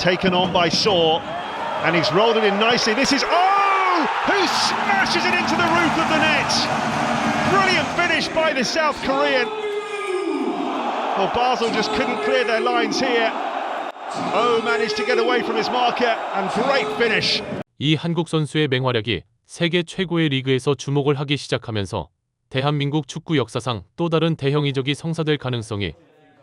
taken on by Shaw, and he's rolled it in nicely. This is who smashes it into the roof of the net. Brilliant finish by the South Korean. Well, Basel just couldn't clear their lines here. Managed to get away from his marker, and great finish. 이 한국 선수의 맹활약이 세계 최고의 리그에서 주목을 하기 시작하면서 대한민국 축구 역사상 또 다른 대형 이적이 성사될 가능성이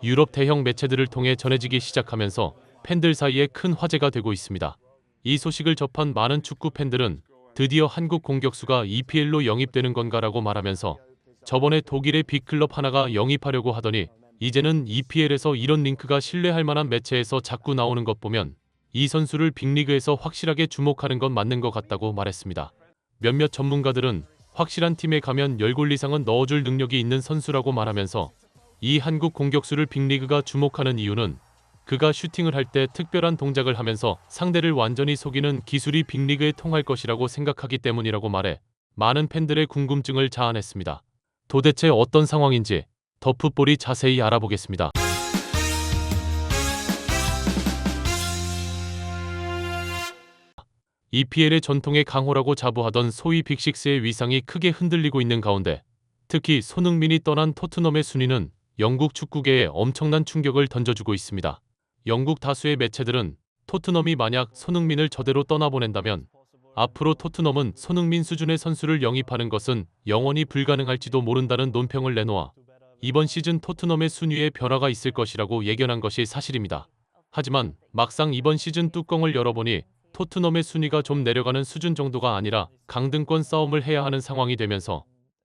유럽 대형 매체들을 통해 전해지기 시작하면서 팬들 사이에 큰 화제가 되고 있습니다. 이 소식을 접한 많은 축구 팬들은 드디어 한국 공격수가 EPL로 영입되는 건가라고 말하면서 저번에 독일의 빅클럽 하나가 영입하려고 하더니 이제는 EPL에서 이런 링크가 신뢰할 만한 매체에서 자꾸 나오는 것 보면 이 선수를 빅리그에서 확실하게 주목하는 건 맞는 것 같다고 말했습니다. 몇몇 전문가들은 확실한 팀에 가면 10골 이상은 넣어줄 능력이 있는 선수라고 말하면서 이 한국 공격수를 빅리그가 주목하는 이유는 그가 슈팅을 할 때 특별한 동작을 하면서 상대를 완전히 속이는 기술이 빅리그에 통할 것이라고 생각하기 때문이라고 말해 많은 팬들의 궁금증을 자아냈습니다. 도대체 어떤 상황인지 더 풋볼이 자세히 알아보겠습니다. EPL의 전통의 강호라고 자부하던 소위 빅식스의 위상이 크게 흔들리고 있는 가운데 특히 손흥민이 떠난 토트넘의 순위는 영국 축구계에 엄청난 충격을 던져주고 있습니다. 영국 다수의 매체들은 토트넘이 만약 손흥민을 저대로 떠나보낸다면 앞으로 토트넘은 손흥민 수준의 선수를 영입하는 것은 영원히 불가능할지도 모른다는 논평을 내놓아 이번 시즌 토트넘의 순위에 변화가 있을 것이라고 예견한 것이 사실입니다. 하지만 막상 이번 시즌 뚜껑을 열어보니 토트넘의 순위가 좀 내려가는 수준 정도가 아니라 강등권 싸움을 해야 하는 상황이 되면서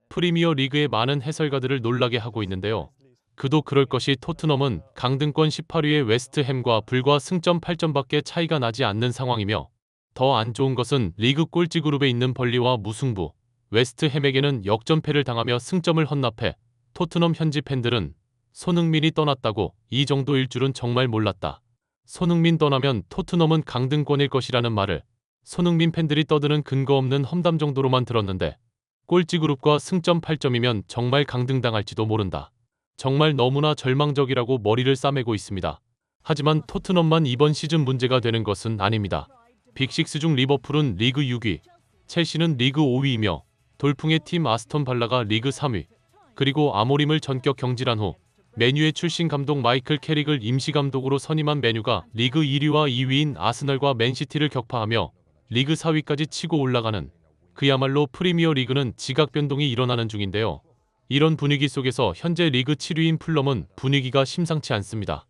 프리미어 리그의 많은 해설가들을 놀라게 하고 있는데요. 그도 그럴 것이 토트넘은 강등권 18위의 웨스트햄과 불과 승점 8점밖에 차이가 나지 않는 상황이며 더 안 좋은 것은 리그 꼴찌 그룹에 있는 벌리와 무승부, 웨스트햄에게는 역전패를 당하며 승점을 헌납해 토트넘 현지 팬들은 손흥민이 떠났다고 이 정도일 줄은 정말 몰랐다. 손흥민 떠나면 토트넘은 강등권일 것이라는 말을 손흥민 팬들이 떠드는 근거 없는 험담 정도로만 들었는데 꼴찌 그룹과 승점 8점이면 정말 강등당할지도 모른다. 정말 너무나 절망적이라고 머리를 싸매고 있습니다. 하지만 토트넘만 이번 시즌 문제가 되는 것은 아닙니다. 빅식스 중 리버풀은 리그 6위, 첼시는 리그 5위이며 돌풍의 팀 아스톤 발라가 리그 3위, 그리고 아모림을 전격 경질한 후 맨유의 출신 감독 마이클 캐릭을 임시감독으로 선임한 맨유가 리그 1위와 2위인 아스널과 맨시티를 격파하며 리그 4위까지 치고 올라가는 그야말로 프리미어 리그는 지각 변동이 일어나는 중인데요. 이런 분위기 속에서 현재 리그 7위인 풀럼은 분위기가 심상치 않습니다.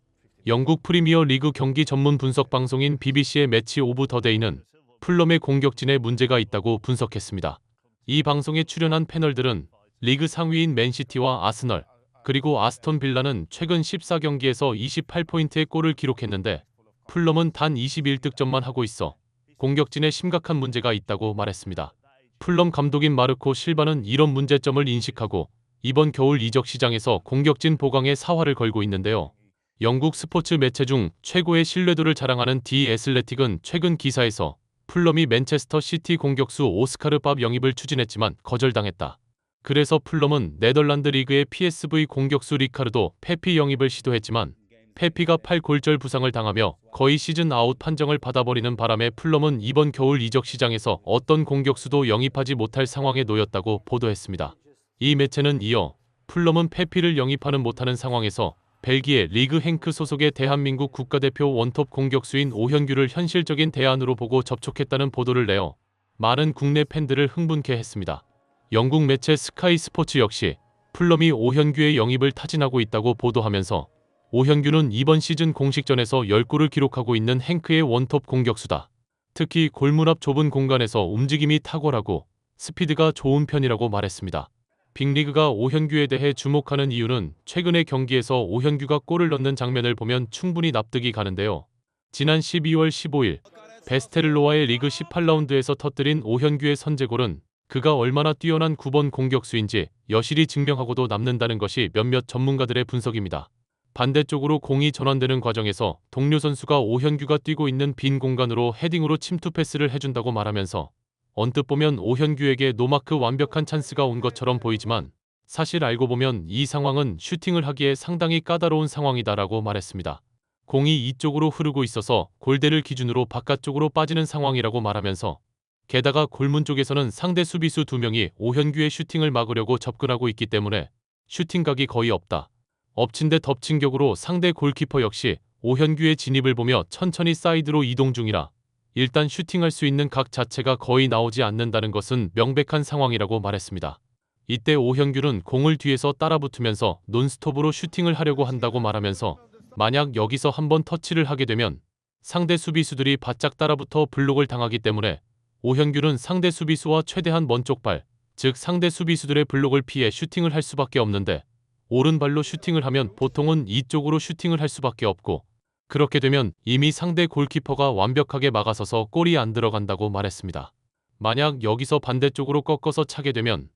영국 프리미어 리그 경기 전문 분석 방송인 BBC의 매치 오브 더 데이는 풀럼의 공격진에 문제가 있다고 분석했습니다. 이 방송에 출연한 패널들은 리그 상위인 맨시티와 아스널, 그리고 아스톤 빌라는 최근 14경기에서 28포인트의 골을 기록했는데 풀럼은 단 21득점만 하고 있어 공격진에 심각한 문제가 있다고 말했습니다. 풀럼 감독인 마르코 실바는 이런 문제점을 인식하고 이번 겨울 이적 시장에서 공격진 보강에 사활을 걸고 있는데요. 영국 스포츠 매체 중 최고의 신뢰도를 자랑하는 디 애슬레틱은 최근 기사에서 풀럼이 맨체스터 시티 공격수 오스카르 밥 영입을 추진했지만 거절당했다. 그래서 풀럼은 네덜란드 리그의 PSV 공격수 리카르도 페피 영입을 시도했지만 페피가 팔골절 부상을 당하며 거의 시즌 아웃 판정을 받아버리는 바람에 풀럼은 이번 겨울 이적 시장에서 어떤 공격수도 영입하지 못할 상황에 놓였다고 보도했습니다. 이 매체는 이어 풀럼은 페피를 영입하는 못하는 상황에서 벨기에 리그 행크 소속의 대한민국 국가대표 원톱 공격수인 오현규를 현실적인 대안으로 보고 접촉했다는 보도를 내어 많은 국내 팬들을 흥분케 했습니다. 영국 매체 스카이 스포츠 역시 풀럼이 오현규의 영입을 타진하고 있다고 보도하면서 오현규는 이번 시즌 공식전에서 10골을 기록하고 있는 행크의 원톱 공격수다. 특히 골문 앞 좁은 공간에서 움직임이 탁월하고 스피드가 좋은 편이라고 말했습니다. 빅리그가 오현규에 대해 주목하는 이유는 최근의 경기에서 오현규가 골을 넣는 장면을 보면 충분히 납득이 가는데요. 지난 12월 15일 베스테를로와의 리그 18라운드에서 터뜨린 오현규의 선제골은 그가 얼마나 뛰어난 9번 공격수인지 여실히 증명하고도 남는다는 것이 몇몇 전문가들의 분석입니다. 반대쪽으로 공이 전환되는 과정에서 동료 선수가 오현규가 뛰고 있는 빈 공간으로 헤딩으로 침투 패스를 해준다고 말하면서 언뜻 보면 오현규에게 노마크 완벽한 찬스가 온 것처럼 보이지만 사실 알고 보면 이 상황은 슈팅을 하기에 상당히 까다로운 상황이다라고 말했습니다. 공이 이쪽으로 흐르고 있어서 골대를 기준으로 바깥쪽으로 빠지는 상황이라고 말하면서 게다가 골문 쪽에서는 상대 수비수 2명이 오현규의 슈팅을 막으려고 접근하고 있기 때문에 슈팅각이 거의 없다. 엎친 데 덮친 격으로 상대 골키퍼 역시 오현규의 진입을 보며 천천히 사이드로 이동 중이라 일단 슈팅할 수 있는 각 자체가 거의 나오지 않는다는 것은 명백한 상황이라고 말했습니다. 이때 오현규는 공을 뒤에서 따라붙으면서 논스톱으로 슈팅을 하려고 한다고 말하면서 만약 여기서 한번 터치를 하게 되면 상대 수비수들이 바짝 따라붙어 블록을 당하기 때문에 오현규는 상대 수비수와 최대한 먼쪽 발, 즉 상대 수비수들의 블록을 피해 슈팅을 할 수밖에 없는데 오른발로 슈팅을 하면 보통은 이쪽으로 슈팅을 할 수밖에 없고 그렇게 되면 이미 상대 골키퍼가 완벽하게 막아서서 골이 안 들어간다고 말했습니다. 만약 여기서 반대쪽으로 꺾어서 차게 되면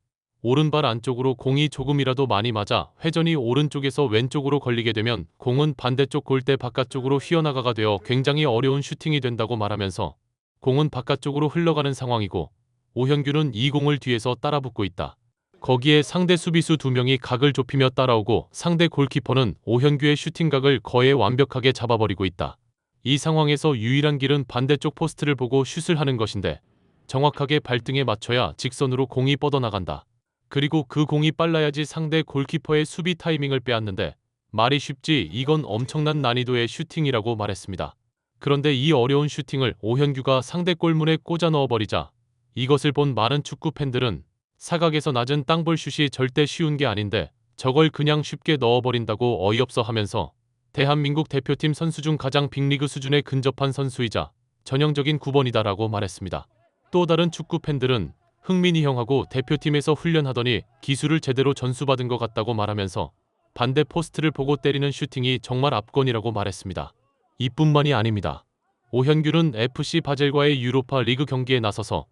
오른발 안쪽으로 공이 조금이라도 많이 맞아 회전이 오른쪽에서 왼쪽으로 걸리게 되면 공은 반대쪽 골대 바깥쪽으로 휘어나가가 되어 굉장히 어려운 슈팅이 된다고 말하면서 공은 바깥쪽으로 흘러가는 상황이고 오현규는 이 공을 뒤에서 따라붙고 있다. 거기에 상대 수비수 2명이 각을 좁히며 따라오고 상대 골키퍼는 오현규의 슈팅각을 거의 완벽하게 잡아버리고 있다. 이 상황에서 유일한 길은 반대쪽 포스트를 보고 슛을 하는 것인데 정확하게 발등에 맞춰야 직선으로 공이 뻗어나간다. 그리고 그 공이 빨라야지 상대 골키퍼의 수비 타이밍을 빼앗는데 말이 쉽지 이건 엄청난 난이도의 슈팅이라고 말했습니다. 그런데 이 어려운 슈팅을 오현규가 상대 골문에 꽂아 넣어버리자 이것을 본 많은 축구 팬들은 사각에서 낮은 땅볼 슛이 절대 쉬운 게 아닌데 저걸 그냥 쉽게 넣어버린다고 어이없어 하면서 대한민국 대표팀 선수 중 가장 빅리그 수준에 근접한 선수이자 전형적인 9번이다라고 말했습니다. 또 다른 축구 팬들은 흥민이 형하고 대표팀에서 훈련하더니 기술을 제대로 전수받은 것 같다고 말하면서 반대 포스트를 보고 때리는 슈팅이 정말 압권이라고 말했습니다. 이뿐만이 아닙니다. 오현규는 FC 바젤과의 유로파 리그 경기에 나서서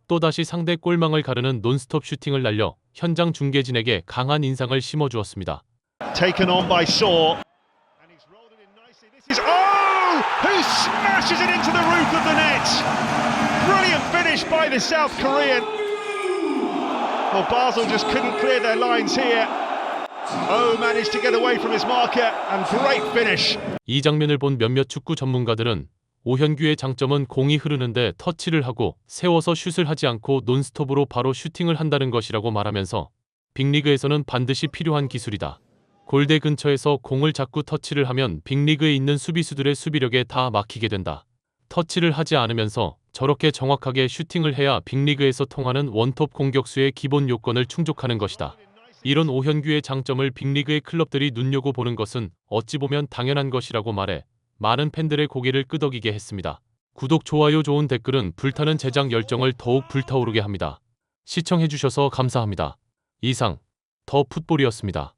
또다시 상대 골망을 가르는 논스톱 슈팅을 날려 현장 중계진에게 강한 인상을 심어주었습니다. Taken on by Shaw. And he's rolled it in nicely. This is who smashes it into the roof of the net. Brilliant finish by the South Korean. Well, Basel just couldn't clear their lines here. Managed to get away from his marker and great finish. 이 장면을 본 몇몇 축구 전문가들은 오현규의 장점은 공이 흐르는데 터치를 하고 세워서 슛을 하지 않고 논스톱으로 바로 슈팅을 한다는 것이라고 말하면서 빅리그에서는 반드시 필요한 기술이다. 골대 근처에서 공을 잡고 터치를 하면 빅리그에 있는 수비수들의 수비력에 다 막히게 된다. 터치를 하지 않으면서 저렇게 정확하게 슈팅을 해야 빅리그에서 통하는 원톱 공격수의 기본 요건을 충족하는 것이다. 이런 오현규의 장점을 빅리그의 클럽들이 눈여겨보는 것은 어찌 보면 당연한 것이라고 말해 많은 팬들의 고개를 끄덕이게 했습니다. 구독, 좋아요, 좋은 댓글은 불타는 제작 열정을 더욱 불타오르게 합니다. 시청해주셔서 감사합니다. 이상 더 풋볼이었습니다.